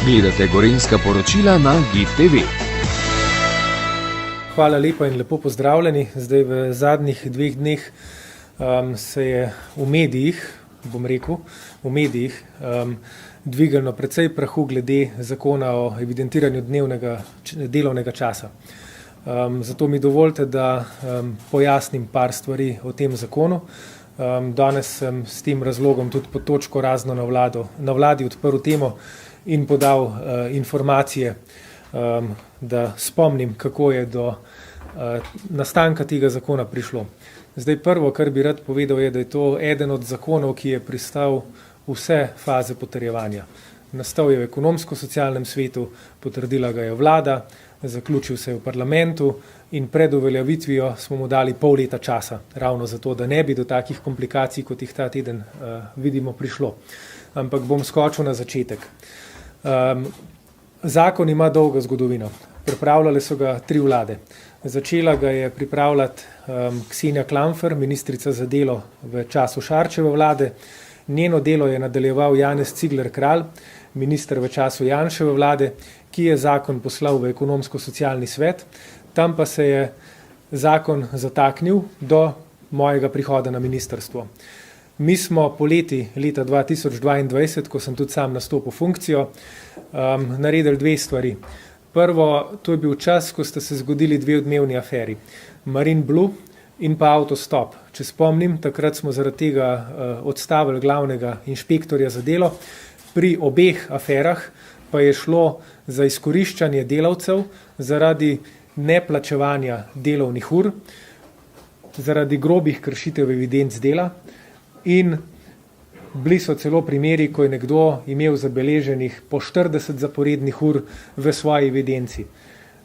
Gledate Gorenjska poročila na GIF TV. Hvala lepa in lepo pozdravljeni. Zdaj v zadnjih 2 dneh se je v medijih, dvigalo precej prahu glede zakona o evidentiranju delovnega časa. Zato mi dovolite, da pojasnim par stvari o tem zakonu. Danes sem s tem razlogom tudi pod točko razno na vladi odprl temo in podal informacije, da spomnim, kako je do nastanka tega zakona prišlo. Zdaj prvo, kar bi rad povedal, je, da je to eden od zakonov, ki je pristal vse faze potrjevanja. Nastal je v ekonomsko-socialnem svetu, potrdila ga je vlada, zaključil se je v parlamentu in pred uveljavitvijo smo mu dali pol leta časa, ravno zato, da ne bi do takih komplikacij, kot jih ta teden vidimo, prišlo. Ampak bom skočil na začetek. Zakon ima dolgo zgodovino. Pripravljale so ga 3 vlade. Začela ga je pripravljati Ksenija Klampfer, ministrica za delo v času Šarčeve vlade. Njeno delo je nadaljeval Janez Cigler Kralj, minister v času Janševe vlade, ki je zakon poslal v ekonomsko-socialni svet. Tam pa se je zakon zataknil do mojega prihoda na ministrstvo. Mi smo poleti leta 2022, ko sem tudi sam nastopil funkcijo, naredili 2 stvari. Prvo, to je bil čas, ko sta se zgodili 2 odmevni aferi. Marine Blue in pa Autostop. Če spomnim, takrat smo zaradi tega odstavili glavnega inšpektorja za delo. Pri obeh aferah pa je šlo za izkoriščanje delavcev zaradi neplačevanja delovnih ur, zaradi grobih kršitev evidenc dela in bili so celo primeri, ko je nekdo imel zabeleženih po 40 zaporednih ur v svoji evidenci.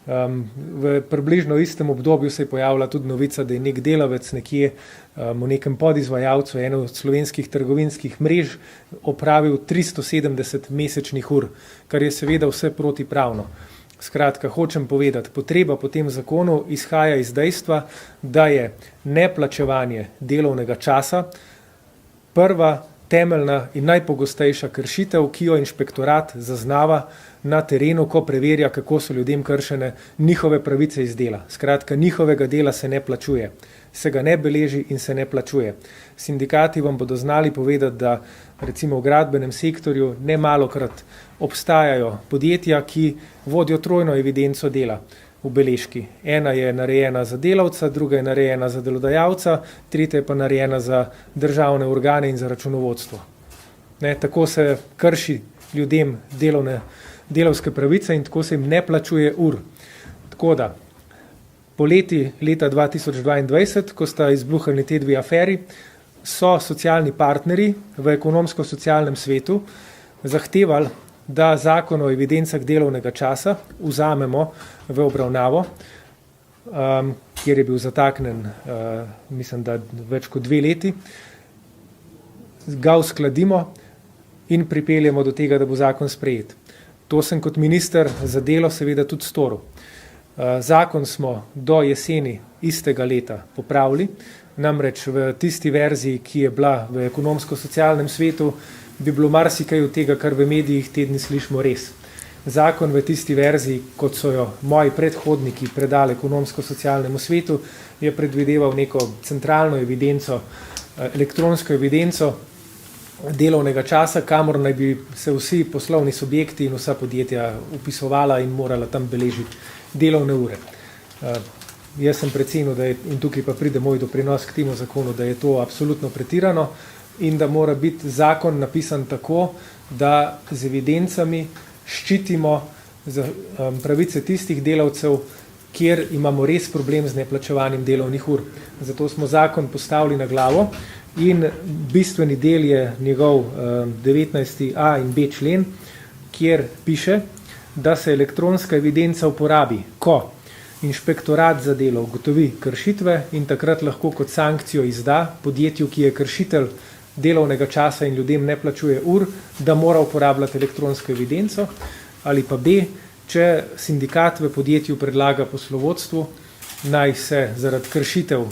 V približno istem obdobju se je pojavila tudi novica, da je nek delavec nekje v nekem podizvajalcu ene od slovenskih trgovinskih mrež opravil 370 mesečnih ur, kar je seveda vse protipravno. Skratka, hočem povedati, potreba po tem zakonu izhaja iz dejstva, da je neplačevanje delovnega časa prva, temeljna in najpogostejša kršitev, ki jo inšpektorat zaznava na terenu, ko preverja, kako so ljudem kršene njihove pravice iz dela. Skratka, njihovega dela se ne plačuje, se ga ne beleži in se ne plačuje. Sindikati vam bodo znali povedati, da recimo v gradbenem sektorju nemalokrat obstajajo podjetja, ki vodijo 3 evidenco dela v beležki. Ena je narejena za delavca, druga je narejena za delodajalca, tretja je pa narejena za državne organe in za računovodstvo. Tako se krši ljudem delavske pravice in tako se jim ne plačuje ur. Tako da, poleti leta 2022, ko sta izbruhnili te 2 aferi, so socialni partnerji v ekonomsko-socialnem svetu zahtevali, da zakon o evidencah delovnega časa vzamemo v obravnavo, kjer je bil zataknen, mislim, da več kot 2 leti, ga uskladimo in pripeljemo do tega, da bo zakon sprejet. To sem kot minister za delo seveda tudi storil. Zakon smo do jeseni istega leta popravili, namreč v tisti verziji, ki je bila v ekonomsko-socialnem svetu, bi bilo marsikaj od tega, kar v medijih te dni slišimo, res. Zakon v tisti verziji, kot so jo moji predhodniki predali ekonomsko-socialnemu svetu, je predvideval neko centralno evidenco, elektronsko evidenco delovnega časa, kamor naj bi se vsi poslovni subjekti in vsa podjetja vpisovala in morala tam beležiti delovne ure. Jaz sem precenil, da je, in tukaj pa pride moj doprinos k temu zakonu, da je to absolutno pretirano in da mora biti zakon napisan tako, da z evidencami ščitimo pravice tistih delavcev, kjer imamo res problem z neplačevanjem delovnih ur. Zato smo zakon postavili na glavo in bistveni del je njegov 19.a in b člen, kjer piše, da se elektronska evidenca uporabi, ko inšpektorat za delo ugotovi kršitve in takrat lahko kot sankcijo izda podjetju, ki je kršitelj delovnega časa in ljudem ne plačuje ur, da mora uporabljati elektronsko evidenco, ali pa B, če sindikat v podjetju predlaga poslovodstvu, naj se zaradi kršitev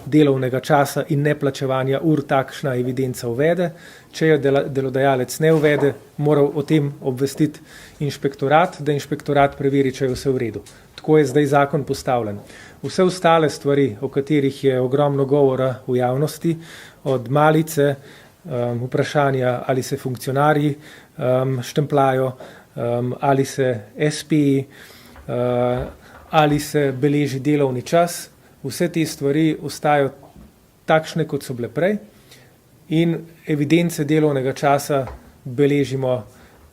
delovnega časa in neplačevanja ur takšna evidenca uvede. Če jo delodajalec ne uvede, mora o tem obvestiti inšpektorat, da inšpektorat preveri, če je vse v redu. Tako je zdaj zakon postavljen. Vse ostale stvari, o katerih je ogromno govora v javnosti, od malice, vprašanja, ali se funkcionarji štemplajo, ali se SP-ji, ali se beleži delovni čas, vse te stvari ostajajo takšne, kot so bile prej, in evidence delovnega časa beležimo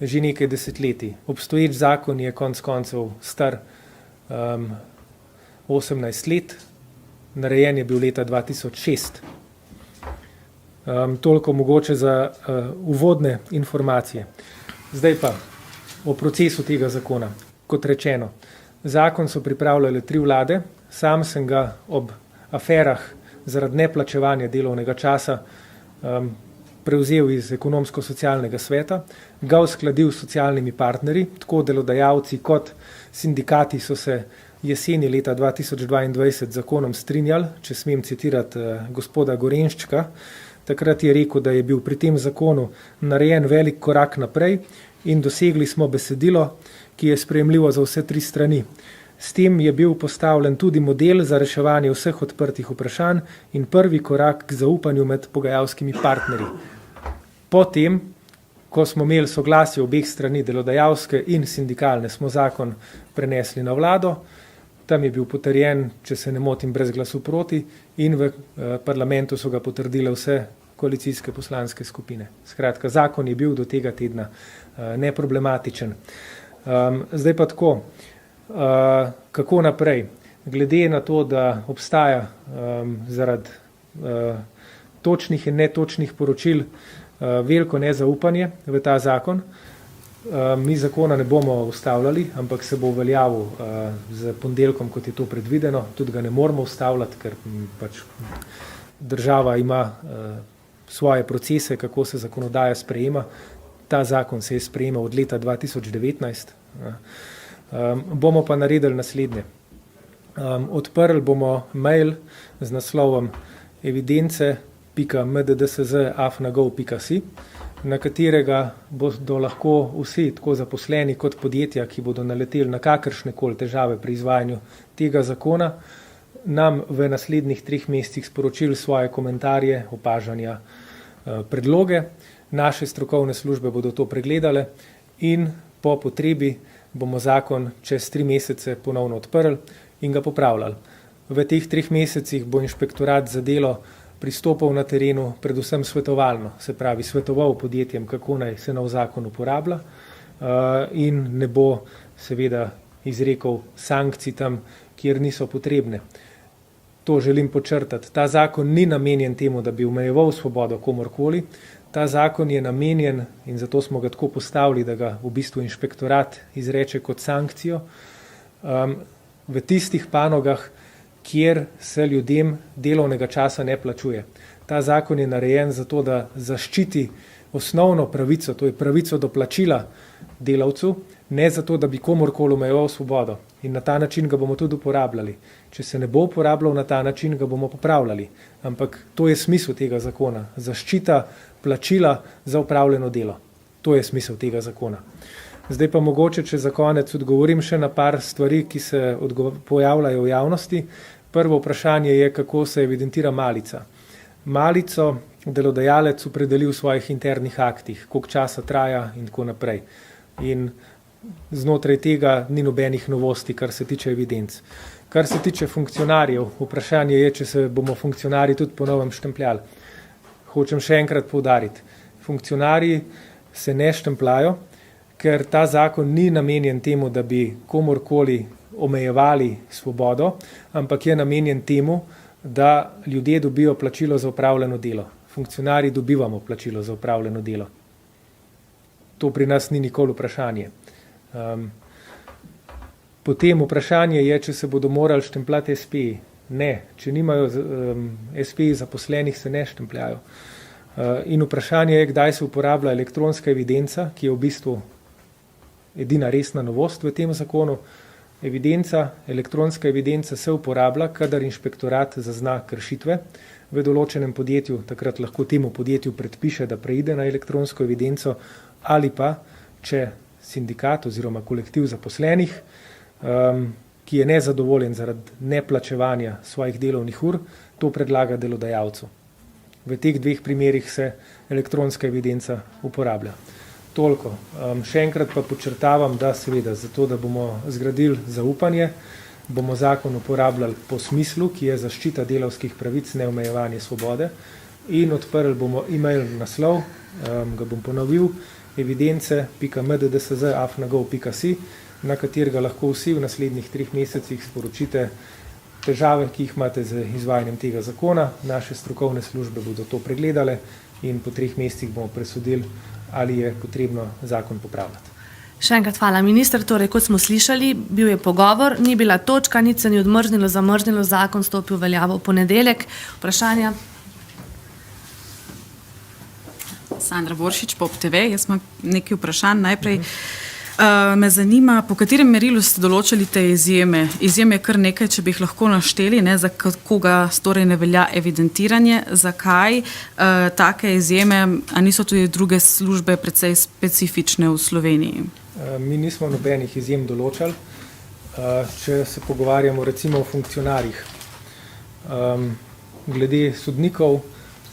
že nekaj desetletij. Obstoječ zakon je konec koncev star 18 let, narejen je bil leta 2006. Toliko mogoče za uvodne informacije. Zdaj pa o procesu tega zakona. Kot rečeno, zakon so pripravljale 3 vlade, sam sem ga ob aferah zaradi neplačevanja delovnega časa prevzel iz ekonomsko-socialnega sveta, ga uskladil s socialnimi partnerji, tako delodajalci kot sindikati so se jeseni leta 2022 z zakonom strinjali, če smem citirati gospoda Gorenščka. Takrat je rekel, da je bil pri tem zakonu narejen velik korak naprej in dosegli smo besedilo, ki je sprejemljivo za vse 3 strani. S tem je bil postavljen tudi model za reševanje vseh odprtih vprašanj in prvi korak k zaupanju med pogajalskimi partnerji. Potem, ko smo imeli soglasje obeh strani, delodajalske in sindikalne, smo zakon prenesli na vlado, tam je bil potrjen, če se ne motim, brez glasu proti, in v parlamentu so ga potrdile vse koalicijske poslanske skupine. Skratka, zakon je bil do tega tedna neproblematičen. Zdaj pa tako, kako naprej? Glede na to, da obstaja zaradi točnih in netočnih poročil veliko nezaupanje v ta zakon, mi zakona ne bomo ustavljali, ampak se bo uveljavil z ponedeljkom, kot je to predvideno. Tudi ga ne moramo ustavljati, ker pač država ima svoje procese, kako se zakonodaja sprejema. Ta zakon se je sprejemal od leta 2019. Bomo pa naredili naslednje. Odprli bomo mail z naslovom evidence.mddsz@gov.si, na katerega bodo lahko vsi, tako zaposleni kot podjetja, ki bodo naleteli na kakršne koli težave pri izvajanju tega zakona, nam v naslednjih 3 mesecih sporočili svoje komentarje, opažanja, predloge. Naše strokovne službe bodo to pregledale in po potrebi bomo zakon čez 3 mesece ponovno odprli in ga popravljali. V teh 3 mesecih bo inšpektorat za delo pristopal na terenu predvsem svetovalno, se pravi svetoval podjetjem, kako naj se nov zakon uporablja in ne bo seveda izrekel sankcij tam, kjer niso potrebne. To želim podčrtati. Ta zakon ni namenjen temu, da bi omejeval svobodo komorkoli. Ta zakon je namenjen, in zato smo ga tako postavili, da ga v bistvu inšpektorat izreče kot sankcijo, v tistih panogah, kjer se ljudem delovnega časa ne plačuje. Ta zakon je narejen zato, da zaščiti osnovno pravico, to je pravico do plačila delavcu, ne zato, da bi komorkoli omejeval svobodo. In na ta način ga bomo tudi uporabljali. Če se ne bo uporabljal na ta način, ga bomo popravljali. Ampak to je smisel tega zakona. Zaščita plačila za upravljeno delo. To je smisel tega zakona. Zdaj pa mogoče, če za konec odgovorim še na par stvari, ki se pojavljajo v javnosti. Prvo vprašanje je, kako se evidentira malica. Malico delodajalec opredeli v svojih internih aktih, koliko časa traja in tako naprej. In znotraj tega ni nobenih novosti, kar se tiče evidenc. Kar se tiče funkcionarjev, vprašanje je, če se bomo funkcionarji tudi po novem štempljali. Hočem še enkrat poudariti. Funkcionarji se ne štempljajo, ker ta zakon ni namenjen temu, da bi komorkoli omejevali svobodo, ampak je namenjen temu, da ljudje dobijo plačilo za opravljeno delo. Funkcionarji dobivamo plačilo za opravljeno delo. To pri nas ni nikoli vprašanje. Potem vprašanje je, če se bodo morali štempljati SP-ji. Ne, če nimajo SP-ji zaposlenih, se ne štempljajo. In vprašanje je, kdaj se uporablja elektronska evidenca, ki je v bistvu edina resna novost v tem zakonu. Elektronska evidenca se uporablja, kadar inšpektorat zazna kršitve v določenem podjetju, takrat lahko temu podjetju predpiše, da preide na elektronsko evidenco, ali pa, če sindikat oziroma kolektiv zaposlenih, ki je nezadovoljen zaradi neplačevanja svojih delovnih ur, to predlaga delodajalcu. V teh dveh primerih se elektronska evidenca uporablja. Toliko. Še enkrat pa podčrtavam, da seveda zato, da bomo zgradili zaupanje, bomo zakon uporabljali po smislu, ki je zaščita delavskih pravic, ne omejevanje svobode, in odprli bomo e-mail naslov, ga bom ponovil, evidence.mddsz@gov.si, na katerega lahko vsi v naslednjih 3 mesecih sporočite težave, ki jih imate z izvajanjem tega zakona. Naše strokovne službe bodo to pregledale in po 3 mesecih bomo presodili, ali je potrebno zakon popravljati. Še enkrat hvala, minister. Torej, kot smo slišali, bil je pogovor, ni bila točka, nič se ni odmrznilo, zamrznilo, zakon stopil v veljavo v ponedeljek. Vprašanja? Sandra Boršič, POP TV. Jaz imam nekaj vprašanj. Najprej me zanima, po katerem merilu ste določili te izjeme. Izjem je kar nekaj, če bi jih lahko našteli, za koga torej ne velja evidentiranje, zakaj take izjeme, a niso tudi druge službe precej specifične v Sloveniji? Mi nismo nobenih izjem določali. Če se pogovarjamo recimo o funkcionarjih, glede sodnikov,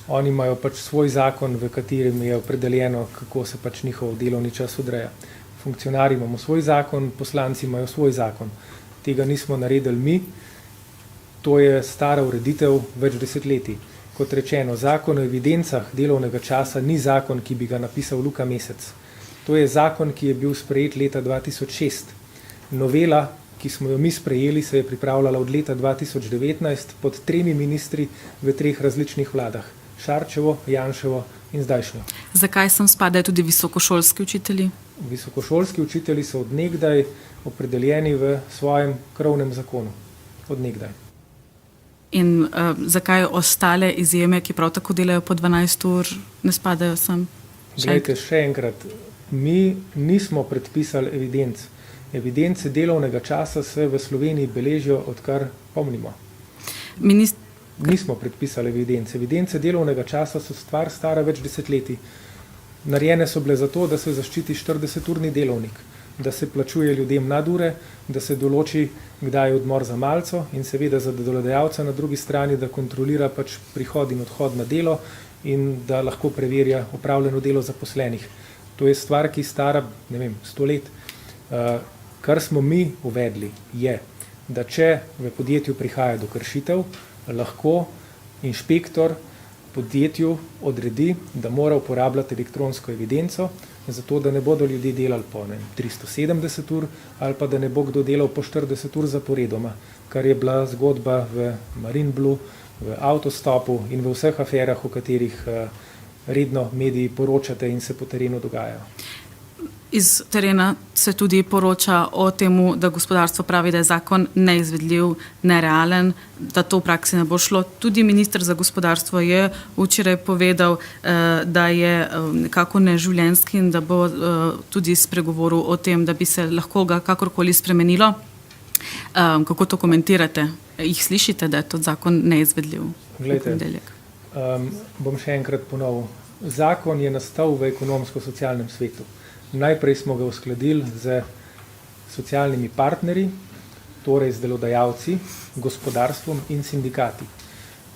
oni imajo pač svoj zakon, v katerem je opredeljeno, kako se pač njihov delovni čas odreja. Funkcionarji imamo svoj zakon, poslanci imajo svoj zakon. Tega nismo naredili mi, to je stara ureditev več desetletij. Kot rečeno, zakon o evidencah delovnega časa ni zakon, ki bi ga napisal Luka Mesec. To je zakon, ki je bil sprejet leta 2006. Novela, ki smo jo mi sprejeli, se je pripravljala od leta 2019 pod 3 ministri v 3 različnih vladah. Šarčevo, Janševo in zdajšnjo. Zakaj sem spadajo tudi visokošolski učitelji? Visokošolski učitelji so od nekdaj opredeljeni v svojem krovnem zakonu. Od nekdaj. In zakaj ostale izjeme, ki prav tako delajo po 12 ur, ne spadajo sem? Glejte, še enkrat, mi nismo predpisali evidenc. Evidence delovnega časa se v Sloveniji beležijo, odkar pomnimo. Nismo predpisali evidence. Evidence delovnega časa so stvar stara več desetletij. Narejene so bile zato, da se zaščiti 40-urni delovnik, da se plačuje ljudem nadure, da se določi, kdaj je odmor za malico in seveda za delodajalca na drugi strani, da kontrolira pač prihod in odhod na delo in da lahko preverja opravljeno delo zaposlenih. To je stvar, ki je stara, 100 let. Kar smo mi uvedli je, da če v podjetju prihaja do kršitev, lahko inšpektor podjetju odredi, da mora uporabljati elektronsko evidenco, zato da ne bodo ljudje delali po 370 ur ali pa da ne bo kdo delal po 40 ur zaporedoma, kar je bila zgodba v Marinblu, v Avtostopu in v vseh aferah, o katerih redno mediji poročate in se po terenu dogajajo. Iz terena se tudi poroča o temu, da gospodarstvo pravi, da je zakon neizvedljiv, nerealen, da to v praksi ne bo šlo. Tudi minister za gospodarstvo je včeraj povedal, da je nekako neživljenjski in da bo tudi spregovoril o tem, da bi se lahko ga kakorkoli spremenilo. Kako to komentirate? Jih slišite, da je to zakon neizvedljiv? Glejte, bom še enkrat ponovil. Zakon je nastal v ekonomsko-socialnem svetu. Najprej smo ga uskladili z socialnimi partnerji, torej z delodajalci, gospodarstvom in sindikati.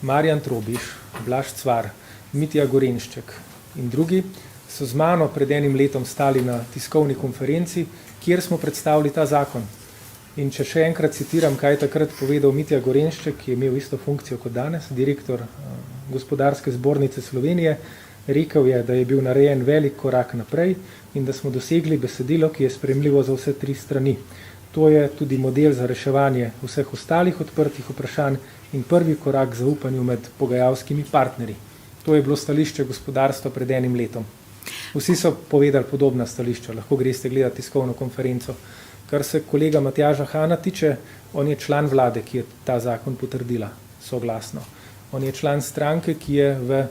Marjan Trobiš, Blaž Cvar, Mitja Gorenšček in drugi so z mano pred enim letom stali na tiskovni konferenci, kjer smo predstavili ta zakon. In če še enkrat citiram, kaj je takrat povedal Mitja Gorenšček, ki je imel isto funkcijo kot danes, direktor Gospodarske zbornice Slovenije, rekel je, da je bil narejen velik korak naprej in da smo dosegli besedilo, ki je sprejemljivo za vse 3 strani. To je tudi model za reševanje vseh ostalih odprtih vprašanj in prvi korak k zaupanju med pogajalskimi partnerji. To je bilo stališče gospodarstva pred enim letom. Vsi so povedali podobna stališča, lahko greste gledati tiskovno konferenco. Kar se kolega Matjaža Hana tiče, on je član vlade, ki je ta zakon potrdila soglasno. On je član stranke, ki je v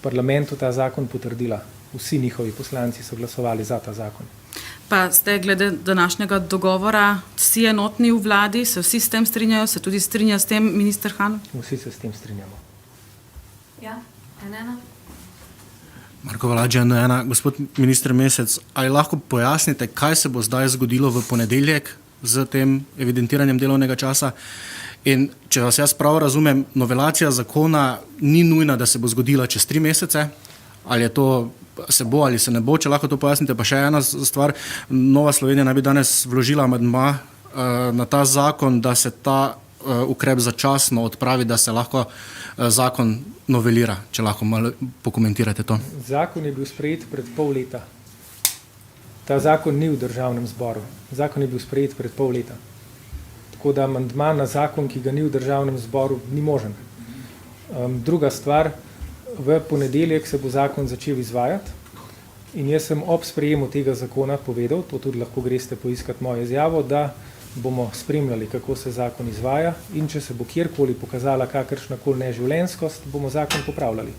parlamentu ta zakon potrdila. Vsi njihovi poslanci so glasovali za ta zakon. Pa ste glede današnjega dogovora vsi enotni v vladi, se vsi s tem strinjajo, se tudi strinja s tem minister Han? Vsi se s tem strinjamo. Ja, ena. Marko Valadžan, ena. Gospod minister Mesec, ali lahko pojasnite, kaj se bo zdaj zgodilo v ponedeljek z tem evidentiranjem delovnega časa? In če vas jaz prav razumem, novelacija zakona ni nujna, da se bo zgodila čez 3 mesece, ali je to se bo ali se ne bo, če lahko to pojasnite. Pa še ena stvar, Nova Slovenija naj bi danes vložila amandma na ta zakon, da se ta ukrep začasno odpravi, da se lahko zakon novelira, če lahko malo pokomentirate to. Zakon je bil sprejet pred pol leta. Ta zakon ni v državnem zboru. Zakon je bil sprejet pred pol leta. Tako da amandma na zakon, ki ga ni v državnem zboru, ni možen. Druga stvar, v ponedeljek se bo zakon začel izvajati in jaz sem ob sprejemu tega zakona povedal, to tudi lahko greste poiskati mojo izjavo, da bomo spremljali, kako se zakon izvaja in če se bo kjerkoli pokazala kakršnakoli neživljenjskost, bomo zakon popravljali.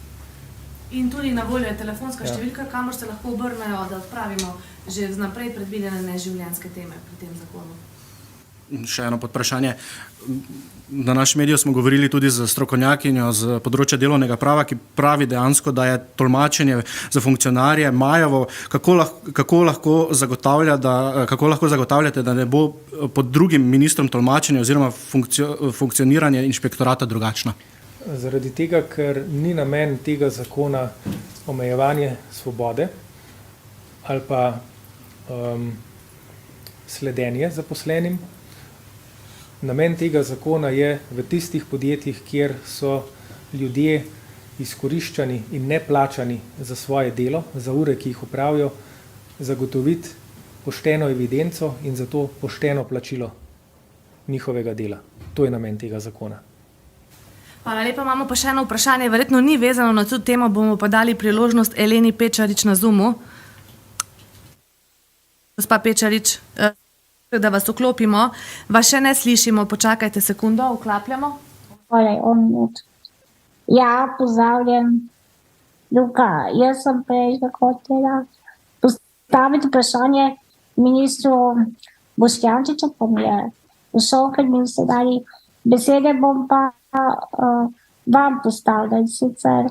In tudi na voljo je telefonska številka, kamor se lahko obrnejo, da odpravimo že vnaprej predvidene neživljenjske teme pri tem zakonu. Še eno podvprašanje. Na naš mediju smo govorili tudi z strokovnjakinjo z področja delovnega prava, ki pravi dejansko, da je tolmačenje za funkcionarje majevo. Kako lahko zagotavljate, da ne bo pod drugim ministrom tolmačenje oziroma funkcioniranje inšpektorata drugačna? Zaradi tega, ker ni namen tega zakona omejevanje svobode ali pa sledenje zaposlenim. Namen tega zakona je v tistih podjetjih, kjer so ljudje izkoriščani in neplačani za svoje delo, za ure, ki jih opravijo, zagotoviti pošteno evidenco in zato pošteno plačilo njihovega dela. To je namen tega zakona. Hvala lepa, imamo pa še eno vprašanje, verjetno ni vezano na to temo, bomo pa dali priložnost Eleni Pečarič na Zoomu. Gospa Pečarič, da vas vklopimo, vas še ne slišimo, počakajte sekundo, vklapljamo. Ja, pozdravljam. Luka, jaz sem prej hotela postaviti vprašanje ministru Boštjančiču, pa mi je prišel, ker mi ste dali besede, bom pa vam postavila. Sicer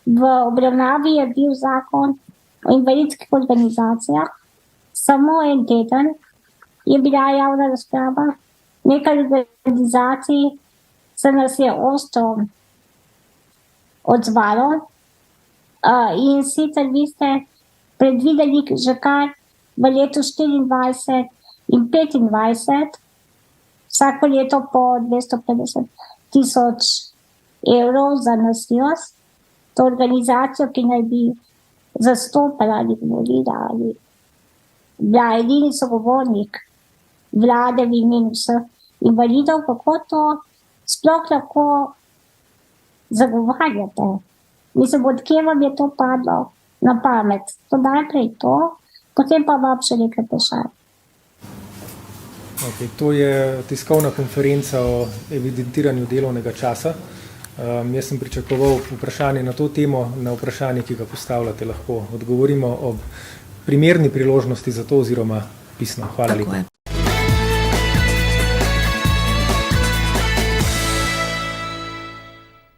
v obravnavi je bil zakon o invalidskih organizacijah, samo en teden je bila javna razprava, nekaj organizacij se nas je ostro odzvalo in sicer vi ste predvideli že kar v letu 24 in 25 vsako leto po 250 000 evrov za nosilnost, to organizacijo, ki naj bi zastopala ali govorila ali bila edini sogovornik vlade v imenu vseh invalidov, kako to sploh lahko zagovarjate. Mislim, od kje vam je to padlo na pamet. To najprej to, potem pa vam še nekaj vprašanj. Okay, to je tiskovna konferenca o evidentiranju delovnega časa. Jaz sem pričakoval vprašanje na to temo, na vprašanje, ki ga postavljate, lahko odgovorimo ob primerni priložnosti za to oziroma pisno. Hvala lepa.